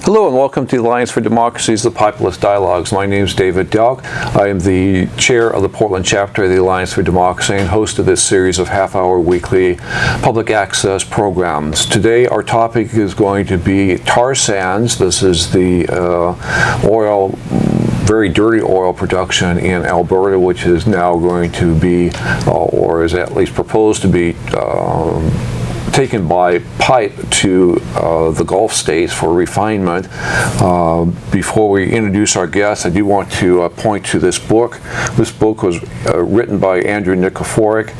Hello and welcome to the Alliance for Democracy's The Populist Dialogues. My name is David Delk. I am the chair of the Portland chapter of the Alliance for Democracy and host of this series of half-hour weekly public access programs. Today our topic is going to be tar sands. This is the very dirty oil production in Alberta, which is now going to be, or is at least proposed to be, taken by pipe to the Gulf states for refinement. Before we introduce our guests, I do want to point to this book. This book was written by Andrew Nikiforuk,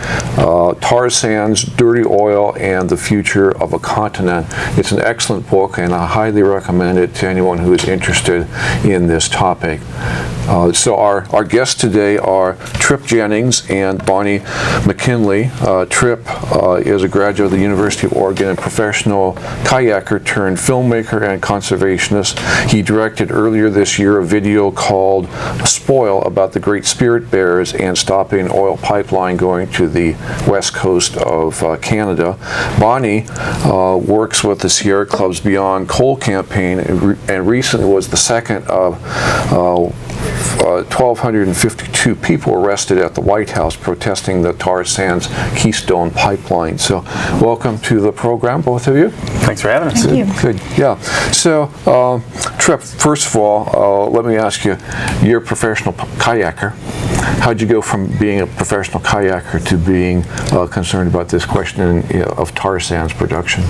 Tar Sands, Dirty Oil, and the Future of a Continent. It's an excellent book, and I highly recommend it to anyone who is interested in this topic. So our guests today are Trip Jennings and Bonnie McFinley. Trip is a graduate of the University of Oregon and professional kayaker turned filmmaker and conservationist. He directed earlier this year a video called Spoil about the Great Spirit Bears and stopping oil pipeline going to the west coast of Canada. Bonnie works with the Sierra Club's Beyond Coal campaign and recently was the second of 1,252 people arrested at the White House protesting the tar sands Keystone pipeline. So welcome to the program, both of you. Thanks for having us. Thank you. Good, yeah. So, Trip, first of all, let me ask you, you're a professional kayaker. How'd you go from being a professional kayaker to being concerned about this question of tar sands production?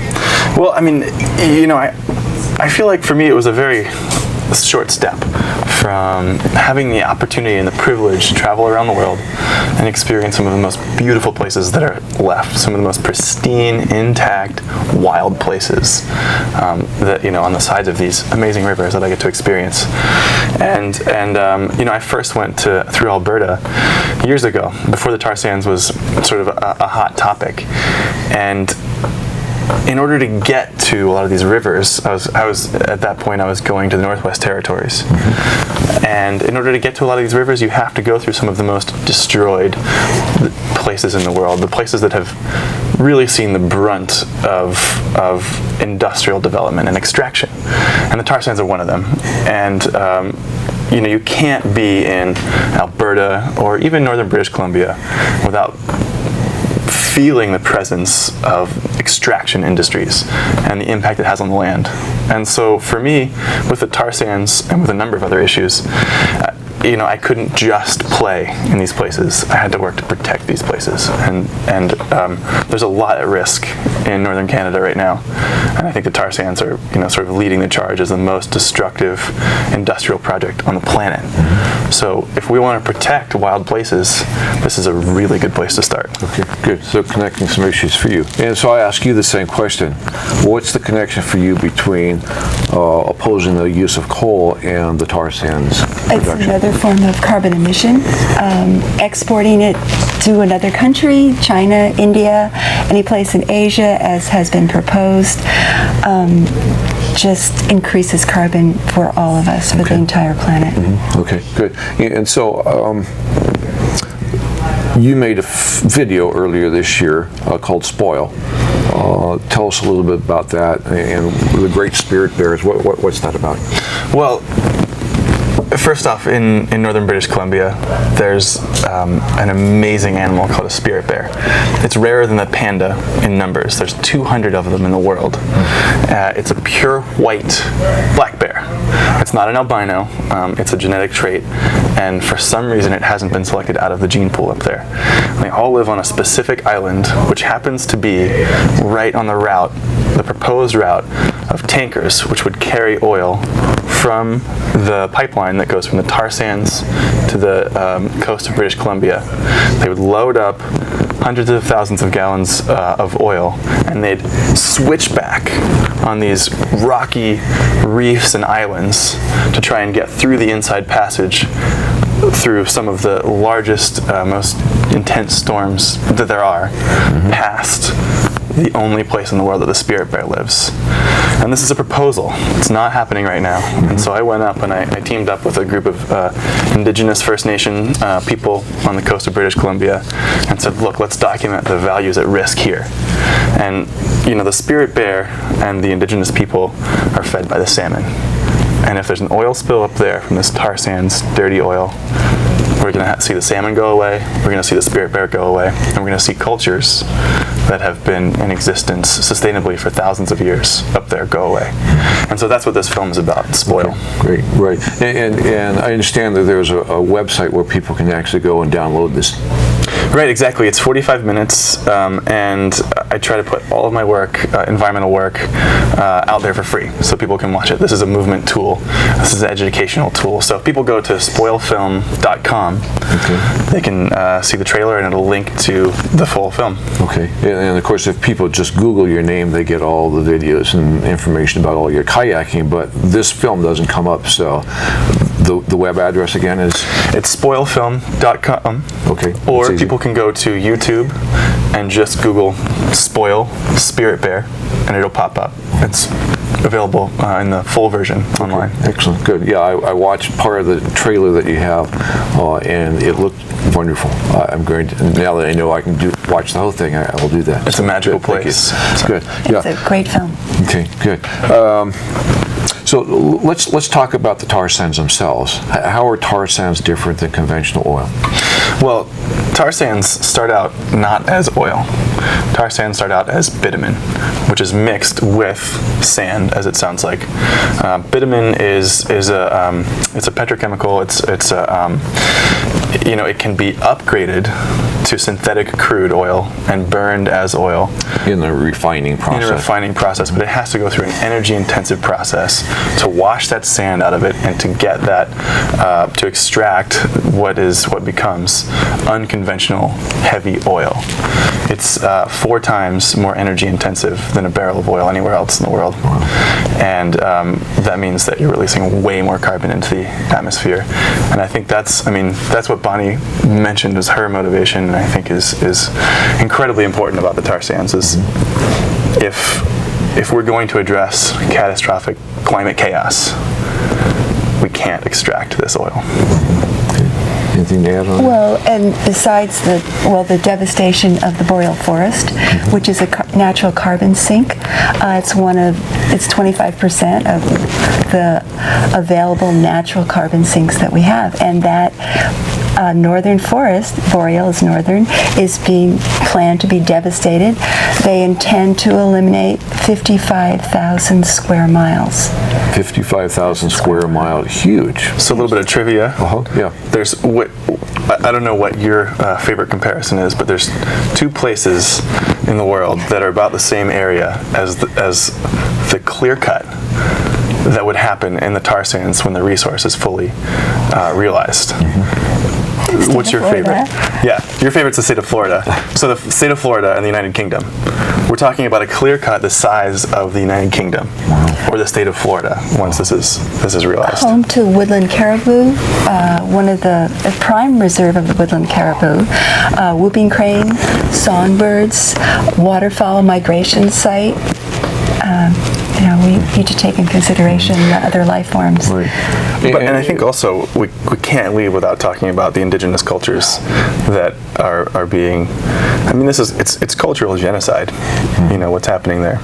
Well, I mean, I feel like for me it was a very short step from having the opportunity and the privilege to travel around the world and experience some of the most beautiful places that are left, some of the most pristine, intact, wild places that on the sides of these amazing rivers that I get to experience. And I first went through Alberta years ago, before the tar sands was sort of a hot topic, and in order to get to a lot of these rivers, I was at that point I was going to the Northwest Territories, and in order to get to a lot of these rivers, you have to go through some of the most destroyed places in the world, the places that have really seen the brunt of industrial development and extraction, and the tar sands are one of them. And you can't be in Alberta or even northern British Columbia without feeling the presence of extraction industries and the impact it has on the land. And so for me, with the tar sands and with a number of other issues, I couldn't just play in these places. I had to work to protect these places, and there's a lot at risk in northern Canada right now, and I think the tar sands are sort of leading the charge as the most destructive industrial project on the planet. So if we want to protect wild places, this is a really good place to start. Okay, good. So connecting some issues for you. And so I ask you the same question. What's the connection for you between opposing the use of coal and the tar sands production? It's another form of carbon emission. Exporting it to another country, China, India, any place in Asia, as has been proposed, just increases carbon for all of us, for the entire planet. Mm-hmm. Okay, good. And so you made a video earlier this year called Spoil. Tell us a little bit about that and the Great Spirit Bears. What's that about? Well, first off, in northern British Columbia, there's an amazing animal called a spirit bear. It's rarer than the panda in numbers. There's 200 of them in the world. It's a pure white black bear. It's not an albino. It's a genetic trait, and for some reason it hasn't been selected out of the gene pool up there. They all live on a specific island, which happens to be right on the proposed route of tankers, which would carry oil from the pipeline that goes from the tar sands to the coast of British Columbia. They would load up hundreds of thousands of gallons of oil, and they'd switch back on these rocky reefs and islands to try and get through the inside passage through some of the largest, most intense storms that there are, past the only place in the world that the spirit bear lives. And this is a proposal. It's not happening right now. And so I went up and I teamed up with a group of indigenous First Nation people on the coast of British Columbia and said, look, let's document the values at risk here. And the spirit bear and the indigenous people are fed by the salmon. And if there's an oil spill up there from this tar sands, dirty oil, we're going to see the salmon go away, we're going to see the spirit bear go away, and we're going to see cultures that have been in existence sustainably for thousands of years up there go away. And so that's what this film is about, Spoil. Okay, great, right. And I understand that there's a website where people can actually go and download this. Right, exactly. It's 45 minutes, and I try to put all of my work, environmental work, out there for free so people can watch it. This is a movement tool. This is an educational tool. So if people go to spoilfilm.com, they can see the trailer, and it'll link to the full film. Okay. And of course, if people just Google your name, they get all the videos and information about all your kayaking, but this film doesn't come up, so the web address again is? It's spoilfilm.com. Okay. Or people can go to YouTube and just Google Spoil Spirit Bear, and it'll pop up. It's available in the full version online. Excellent, good. Yeah, I watched part of the trailer that you have, and it looked wonderful. I'm going to, now that I know I can watch the whole thing, I will do that. It's a magical place. Good. It's a great film. Okay, good. So let's talk about the tar sands themselves. How are tar sands different than conventional oil? Well, tar sands start out not as oil. Tar sands start out as bitumen, which is mixed with sand, as it sounds like. Bitumen is a it's a petrochemical. It's it can be upgraded to synthetic crude oil and burned as oil in the refining process. But it has to go through an energy-intensive process to wash that sand out of it and to get that to extract what becomes unconventional heavy oil. It's 4 times more energy intensive than a barrel of oil anywhere else in the world. Wow. And that means that you're releasing way more carbon into the atmosphere. And I think that's what Bonnie mentioned as her motivation, and I think is incredibly important about the tar sands is if we're going to address catastrophic climate chaos, we can't extract this oil. Anything to add on that? Well, and besides the devastation of the boreal forest, which is a natural carbon sink, it's 25% of the available natural carbon sinks that we have, and that northern forest, boreal is northern, is being planned to be devastated. They intend to eliminate 55,000 square miles. 55,000 square miles, huge. So a little bit of trivia. Yeah. I don't know what your favorite comparison is, but there's 2 places in the world that are about the same area as the clear cut that would happen in the tar sands when the resource is fully realized. What's your favorite? Yeah, your favorite's the state of Florida. So the state of Florida and the United Kingdom. We're talking about a clear cut the size of the United Kingdom, or the state of Florida once this is realized. Home to woodland caribou, one of the prime reserve of the woodland caribou, whooping crane, songbirds, waterfowl migration site. We need to take in consideration the other life forms. Right. And I think also we can't leave without talking about the indigenous cultures that are being. It's cultural genocide. What's happening there.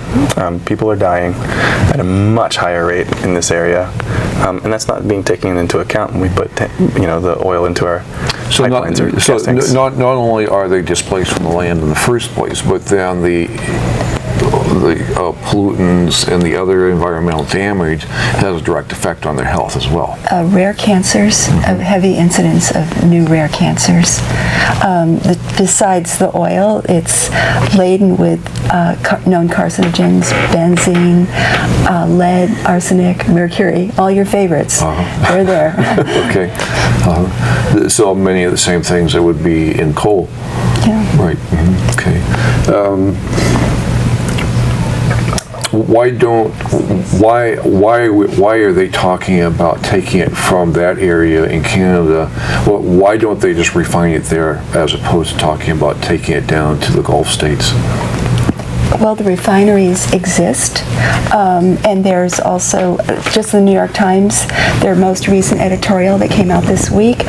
People are dying at a much higher rate in this area, and that's not being taken into account when we put the oil into our pipelines or gas tanks. Not only are they displaced from the land in the first place, but then the pollutants and the other environmental damage has a direct effect on their health as well. Rare cancers, a heavy incidence of new rare cancers. Besides the oil, it's laden with known carcinogens, benzene, lead, arsenic, mercury, all your favorites. They're there. Okay. So many of the same things that would be in coal. Yeah. Right. Okay. Why are they talking about taking it from that area in Canada? Well, why don't they just refine it there as opposed to talking about taking it down to the Gulf states? Well, the refineries exist, and there's also, just the New York Times, their most recent editorial that came out this week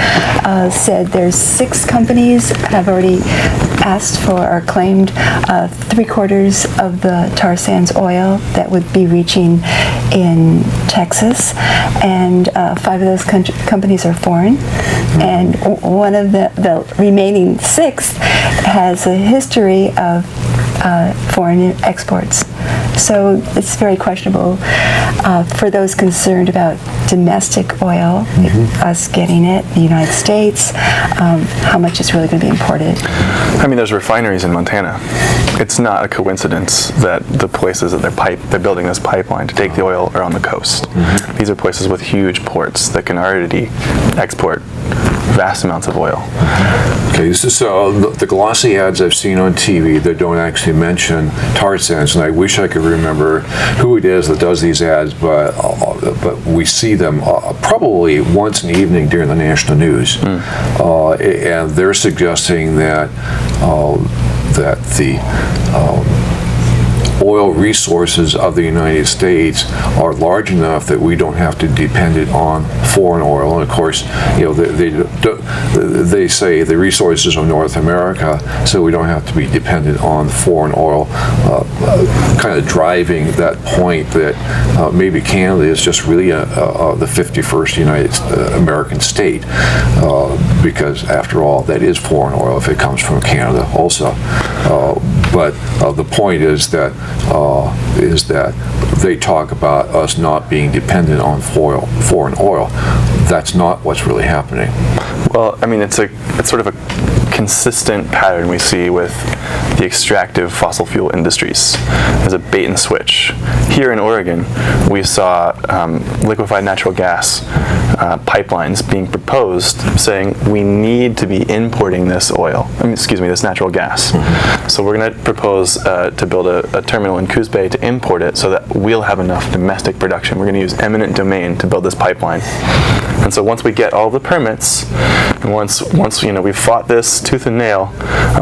said there's 6 companies have already asked for or claimed 3/4 of the tar sands oil that would be reaching in Texas, and 5 of those companies are foreign, and one of the remaining 6 has a history of foreign exports. So it's very questionable for those concerned about domestic oil, us getting it, the United States, how much is really going to be imported. I mean, there's refineries in Montana. It's not a coincidence that the places that they're building this pipeline to take the oil are on the coast. These are places with huge ports that can already export vast amounts of oil. Okay, so the glossy ads I've seen on TV that don't actually mention tar sands, and I wish I could remember who it is that does these ads, but we see them probably once an evening during the national news, and they're suggesting that the oil resources of the United States are large enough that we don't have to depend on foreign oil. And of course, they say the resources of North America, so we don't have to be dependent on foreign oil, kind of driving that point that maybe Canada is just really the 51st American state, because after all, that is foreign oil if it comes from Canada also. But the point is that they talk about us not being dependent on foreign oil. That's not what's really happening. Well, I mean, it's sort of a consistent pattern we see with the extractive fossil fuel industries as a bait and switch. Here in Oregon, we saw liquefied natural gas pipelines being proposed saying we need to be importing this this natural gas. So we're going to propose to build a terminal in Coos Bay to import it so that we'll have enough domestic production. We're going to use eminent domain to build this pipeline. And so once we get all the permits, and once we've fought this tooth and nail,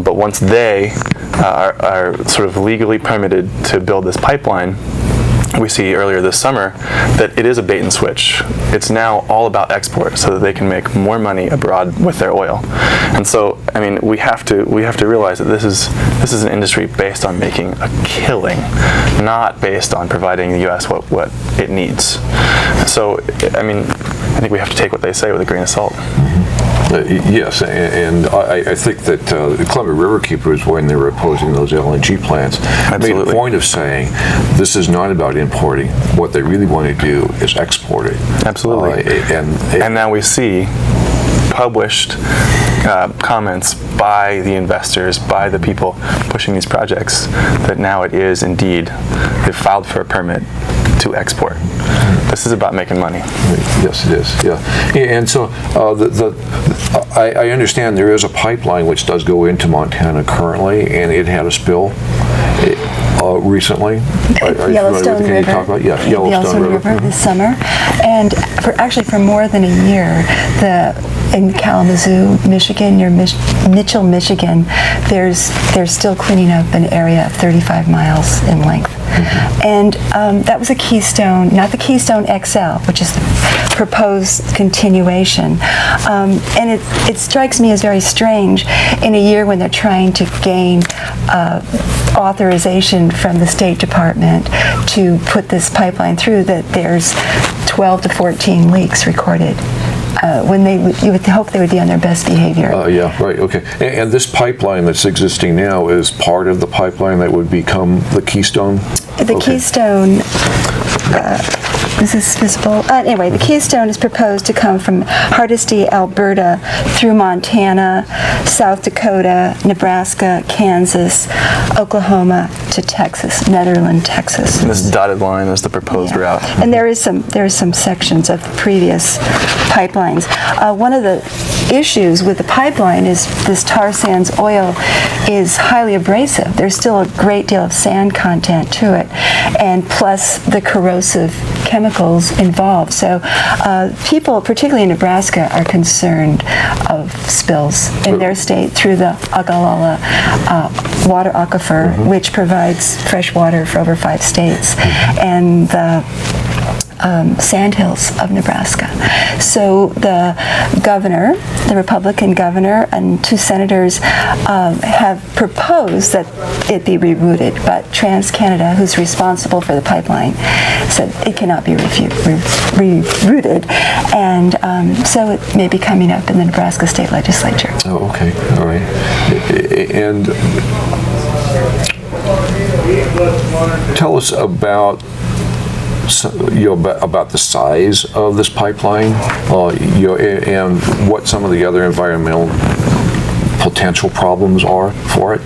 but once they are sort of legally permitted to build this pipeline, we see earlier this summer that it is a bait and switch. It's now all about export so that they can make more money abroad with their oil. And so, I mean, we have to realize that this is an industry based on making a killing, not based on providing the U.S. what it needs. So, I mean, I think we have to take what they say with a grain of salt. Yes, and I think that the Columbia Riverkeepers, when they were opposing those LNG plants, made a point of saying this is not about importing. What they really want to do is export it. Absolutely. And now we see published comments by the investors, by the people pushing these projects, that now it is indeed, they've filed for a permit to export. This is about making money. Yes, it is. Yeah, and so I understand there is a pipeline which does go into Montana currently, and it had a spill recently. Yellowstone River. Can you talk about? Yeah, Yellowstone River this summer, and for more than a year, in Kalamazoo, Michigan, near Mitchell, Michigan, they're still cleaning up an area of 35 miles in length. And that was a Keystone, not the Keystone XL, which is the proposed continuation. And it strikes me as very strange in a year when they're trying to gain authorization from the State Department to put this pipeline through, that there's 12 to 14 leaks recorded. When you would hope they would be on their best behavior. Yeah, right, okay. And this pipeline that's existing now is part of the pipeline that would become the Keystone? The Keystone, this is visible. Anyway, the Keystone is proposed to come from Hardisty, Alberta, through Montana, South Dakota, Nebraska, Kansas, Oklahoma, to Texas, Nederland, Texas. And this dotted line is the proposed route. And there is some sections of previous pipelines. One of the issues with the pipeline is this tar sands oil is highly abrasive. There's still a great deal of sand content to it, and plus the corrosive chemicals involved. So people, particularly in Nebraska, are concerned of spills in their state through the Ogallala water aquifer, which provides fresh water for over 5 states, and the sandhills of Nebraska. So the governor, the Republican governor, and 2 senators have proposed that it be rerouted, but TransCanada, who's responsible for the pipeline, said it cannot be rerouted, and so it may be coming up in the Nebraska state legislature. Oh, okay, all right. And tell us about about the size of this pipeline, and what some of the other environmental potential problems are for it.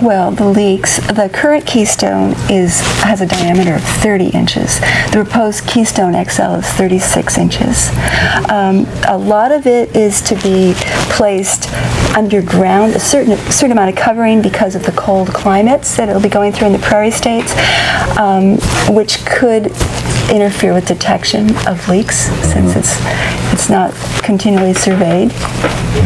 Well, the leaks, the current Keystone has a diameter of 30 inches. The proposed Keystone XL is 36 inches. A lot of it is to be placed underground, a certain amount of covering because of the cold climates that it'll be going through in the prairie states, which could interfere with detection of leaks since it's not continually surveyed.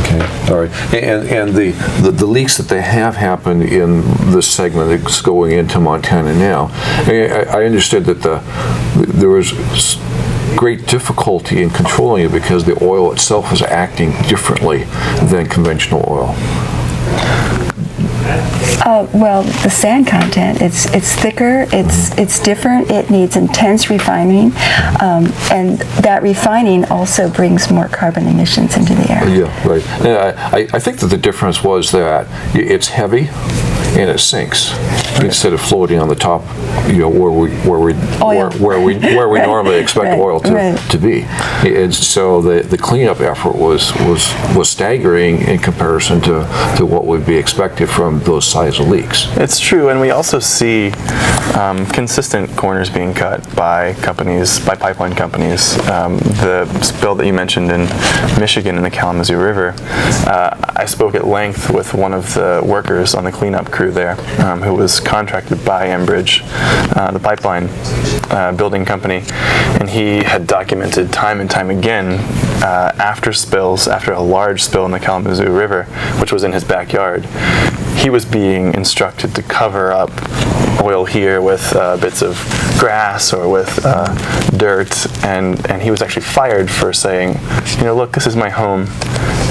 Okay, all right. And the leaks that they have happened in this segment that's going into Montana now, I understood that there was great difficulty in controlling it because the oil itself was acting differently than conventional oil. Well, the sand content, it's thicker, it's different, it needs intense refining, and that refining also brings more carbon emissions into the air. Yeah, right. And I think that the difference was that it's heavy and it sinks instead of floating on the top, where we normally expect oil to be. And so the cleanup effort was staggering in comparison to what would be expected from those size of leaks. It's true, and we also see consistent corners being cut by pipeline companies. The spill that you mentioned in Michigan in the Kalamazoo River, I spoke at length with one of the workers on the cleanup crew there, who was contracted by Enbridge, the pipeline building company, and he had documented time and time again after a large spill in the Kalamazoo River, which was in his backyard, he was being instructed to cover up oil here with bits of grass or with dirt, and he was actually fired for saying, look, this is my home,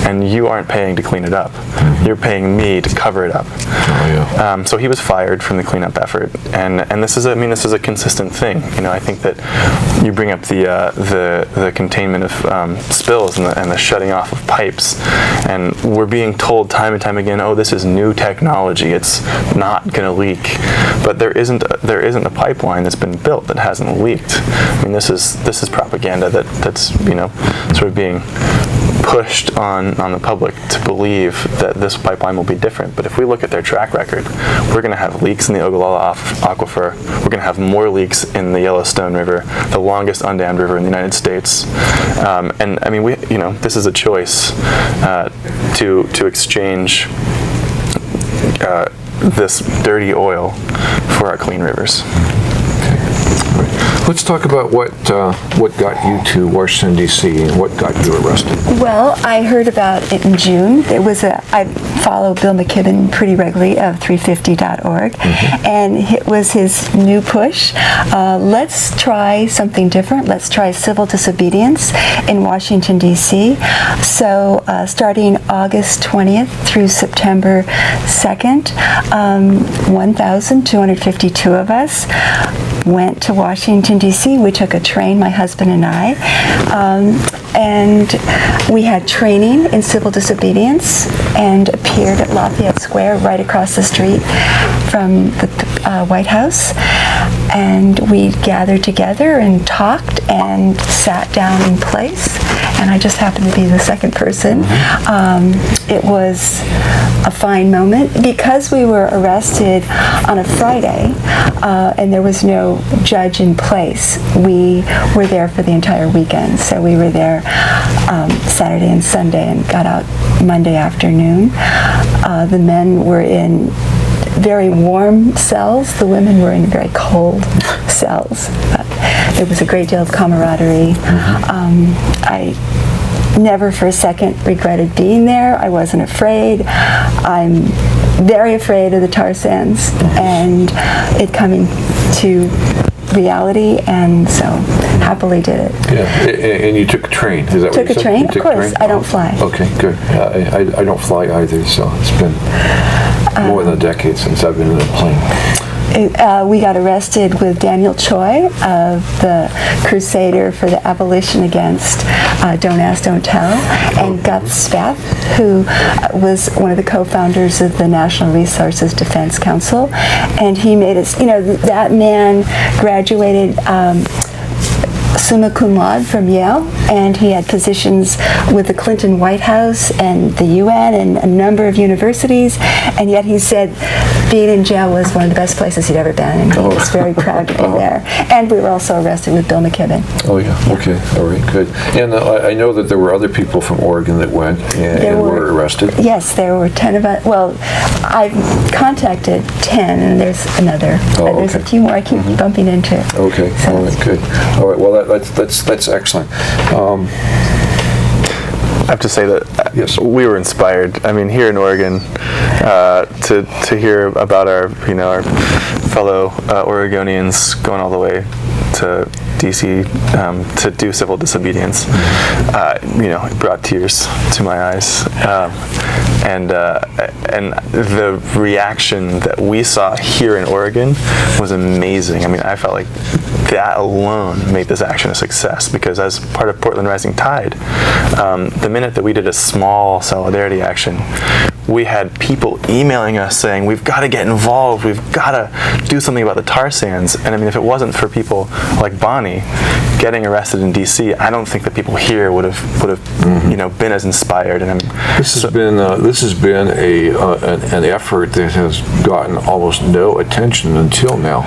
and you aren't paying to clean it up. You're paying me to cover it up. Oh, yeah. So he was fired from the cleanup effort, and this is a consistent thing. I think that you bring up the containment of spills and the shutting off of pipes, and we're being told time and time again, oh, this is new technology. It's not going to leak, but there isn't a pipeline that's been built that hasn't leaked. This is propaganda that's sort of being pushed on the public to believe that this pipeline will be different. But if we look at their track record, we're going to have leaks in the Ogallala aquifer. We're going to have more leaks in the Yellowstone River, the longest undammed river in the United States. This is a choice to exchange this dirty oil for our clean rivers. Let's talk about what got you to Washington, D.C. and what got you arrested. Well, I heard about it in June. I follow Bill McKibben pretty regularly of 350.org, and it was his new push. Let's try something different. Let's try civil disobedience in Washington, D.C. So starting August 20th through September 2nd, 1,252 of us went to Washington, D.C. We took a train, my husband and I, and we had training in civil disobedience and appeared at Lafayette Square right across the street from the White House. And we gathered together and talked and sat down in place, and I just happened to be the second person. It was a fine moment because we were arrested on a Friday and there was no judge in place. We were there for the entire weekend, so we were there Saturday and Sunday and got out Monday afternoon. The men were in very warm cells. The women were in very cold cells. It was a great deal of camaraderie. I never for a second regretted being there. I wasn't afraid. I'm very afraid of the tar sands and it coming to reality, and so happily did it. Yeah, and you took a train, is that what you said? Took a train, of course. I don't fly. Okay, good. I don't fly either, so it's been more than a decade since I've been in a plane. We got arrested with Daniel Choi, of the Crusader for the Abolition Against Don't Ask, Don't Tell, and Gus Spath, who was one of the co-founders of the National Resources Defense Council. And he made us, that man graduated summa cum laude from Yale, and he had positions with the Clinton White House and the UN and a number of universities, and yet he said being in jail was one of the best places he'd ever been, and he was very proud to be there. And we were also arrested with Bill McKibben. Oh yeah, okay, all right, good. And I know that there were other people from Oregon that went and were arrested. Yes, there were 10 of us. Well, I've contacted 10, and there's another. There's a few more I keep bumping into. Okay, so. all right, good. All right, well that's excellent. I have to say that yes, we were inspired. I mean, here in Oregon, to hear about our fellow Oregonians going all the way to DC to do civil disobedience, it brought tears to my eyes, and the reaction that we saw here in Oregon was amazing. I mean, I felt like that alone made this action a success, because as part of Portland Rising Tide, the minute that we did a small solidarity action, we had people emailing us saying, we've got to get involved, we've got to do something about the tar sands. And I mean, if it wasn't for people like Bonnie getting arrested in DC, I don't think that people here would have been as inspired. And this has been an effort that has gotten almost no attention until now.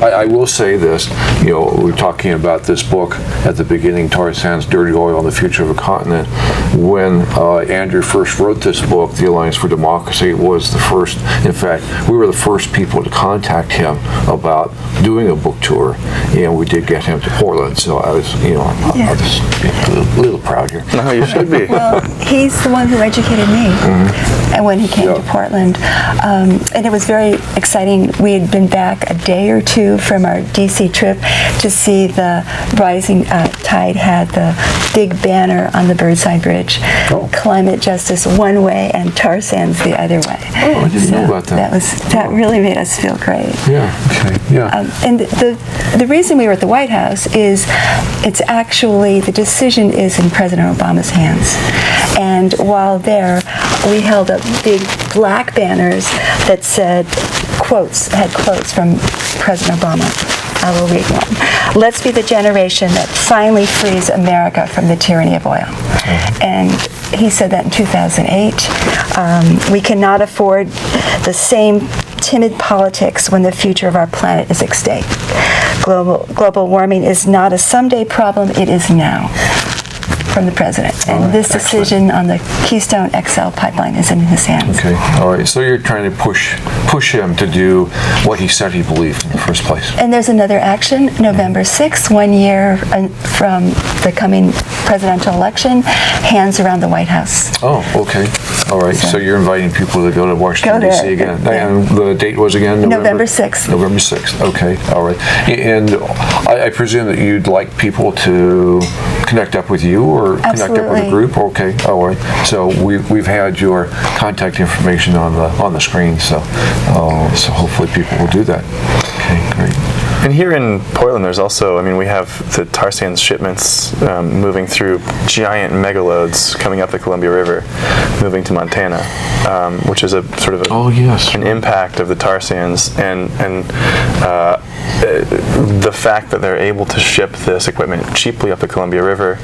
I will say this, we're talking about this book at the beginning, Tar Sands, Dirty Oil, and the Future of a Continent. When Andrew first wrote this book, the Alliance for Democracy was the first. In fact, we were the first people to contact him about doing a book tour, and we did get him to Portland. So I was, I was a little proud here. No, you should be. Well, he's the one who educated me, and when he came to Portland, and it was very exciting. We had been back a day or two from our DC trip to see the Rising Tide had the big banner on the Birdside Bridge, climate justice one way and tar sands the other way. Oh, I didn't know about that. That really made us feel great. Yeah. Okay. Yeah. And the reason we were at the White House is it's actually, the decision is in President Obama's hands. And while there, we held up big black banners that had quotes from President Obama. I will read one. Let's be the generation that finally frees America from the tyranny of oil. And he said that in 2008. We cannot afford the same timid politics when the future of our planet is at stake. Global warming is not a someday problem, it is now. From the president. And this decision on the Keystone XL pipeline is in his hands. Okay, all right. So you're trying to push him to do what he said he believed in the first place. And there's another action, November 6th, 1 year from the coming presidential election, hands around the White House. Oh, okay. All right. So you're inviting people to go to Washington, D.C. again. Yeah. And the date was again? November 6th. November 6th. Okay, all right. And I presume that you'd like people to connect up with you or connect up with a group? Okay, all right. So we've had your contact information on the screen, so hopefully people will do that. Okay, great. And here in Portland, there's also, we have the tar sands shipments moving through giant megaloads coming up the Columbia River, moving to Montana, which is a sort of an impact of the tar sands, and the fact that they're able to ship this equipment cheaply up the Columbia River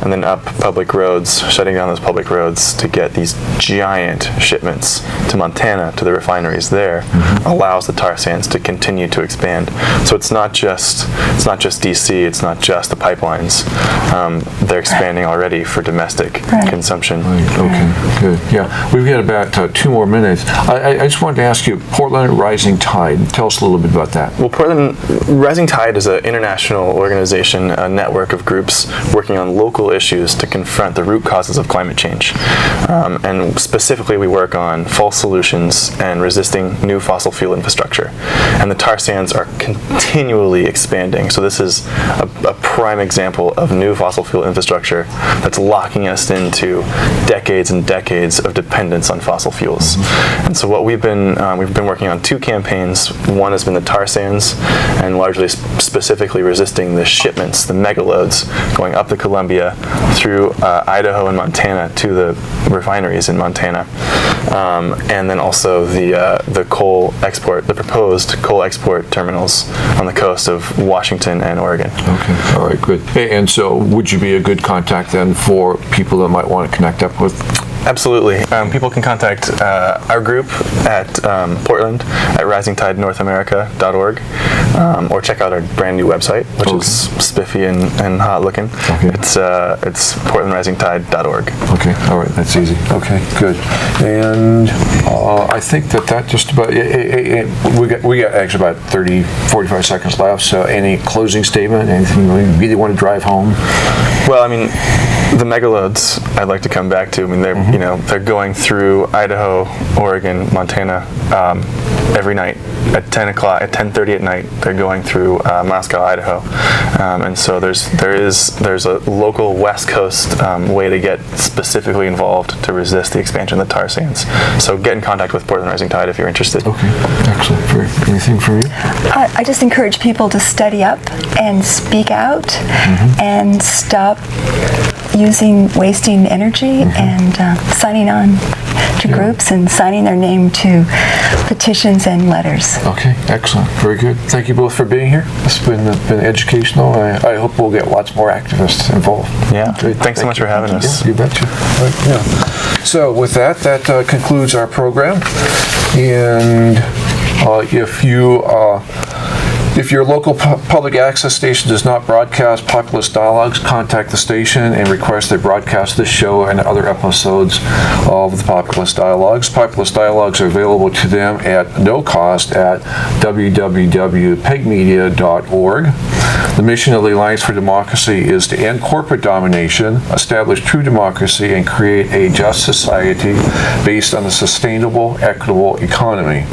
and then up public roads, shutting down those public roads to get these giant shipments to Montana, to the refineries there, allows the tar sands to continue to expand. So it's not just DC, it's not just the pipelines. They're expanding already for domestic consumption. Right. Okay, good. Yeah, we've got about 2 more minutes. I just wanted to ask you, Portland Rising Tide, tell us a little bit about that. Well, Portland And Rising Tide is an international organization, a network of groups working on local issues to confront the root causes of climate change. And specifically, we work on false solutions and resisting new fossil fuel infrastructure. And the tar sands are continually expanding. So this is a prime example of new fossil fuel infrastructure that's locking us into decades and decades of dependence on fossil fuels. And so what we've been working on two campaigns. One has been the tar sands, and largely specifically resisting the shipments, the megaloads, going up the Columbia through Idaho and Montana to the refineries in Montana, and then also the proposed coal export terminals on the coast of Washington and Oregon. Okay, all right, good. And so would you be a good contact then for people that might want to connect up with? Absolutely. People can contact our group at Portland at risingtidenorthamerica.org, or check out our brand new website, which is spiffy and hot looking. Okay. It's portlandrisingtide.org. Okay, all right, that's easy. Okay, good. And I think that just about, we got actually about 30, 45 seconds left, so any closing statement, anything you really want to drive home? Well, I mean, the megaloads I'd like to come back to. I mean, they're going through Idaho, Oregon, Montana every night at 10 o'clock, at 10:30 at night. They're going through Moscow, Idaho, and so there's a local West Coast way to get specifically involved to resist the expansion of the tar sands. So get in contact with Portland Rising Tide if you're interested. Okay, excellent. Anything from you? I just encourage people to study up and speak out and stop wasting energy and signing on to groups and signing their name to petitions and letters. Okay, excellent. Very good. Thank you both for being here. It's been educational. I hope we'll get lots more activists involved. Yeah. Good. Thanks so much for having us. Yeah, you betcha. Right, yeah. So with that concludes our program. And if your local public access station does not broadcast Populist Dialogues, contact the station and request they broadcast this show and other episodes of the Populist Dialogues. Populist Dialogues are available to them at no cost at www.pegmedia.org. The mission of the Alliance for Democracy is to end corporate domination, establish true democracy, and create a just society based on a sustainable, equitable economy.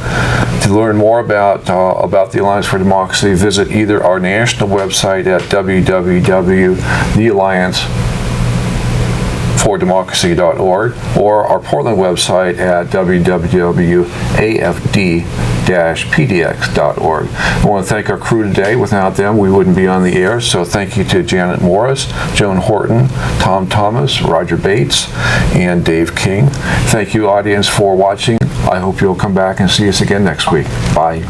To learn more about the Alliance for Democracy, visit either our national website at www.thealliancefordemocracy.org or our Portland website at www.afd-pdx.org. I want to thank our crew today. Without them, we wouldn't be on the air, so thank you to Janet Morris, Joan Horton, Tom Thomas, Roger Bates, and Dave King. Thank you, audience, for watching. I hope you'll come back and see us again next week. Bye.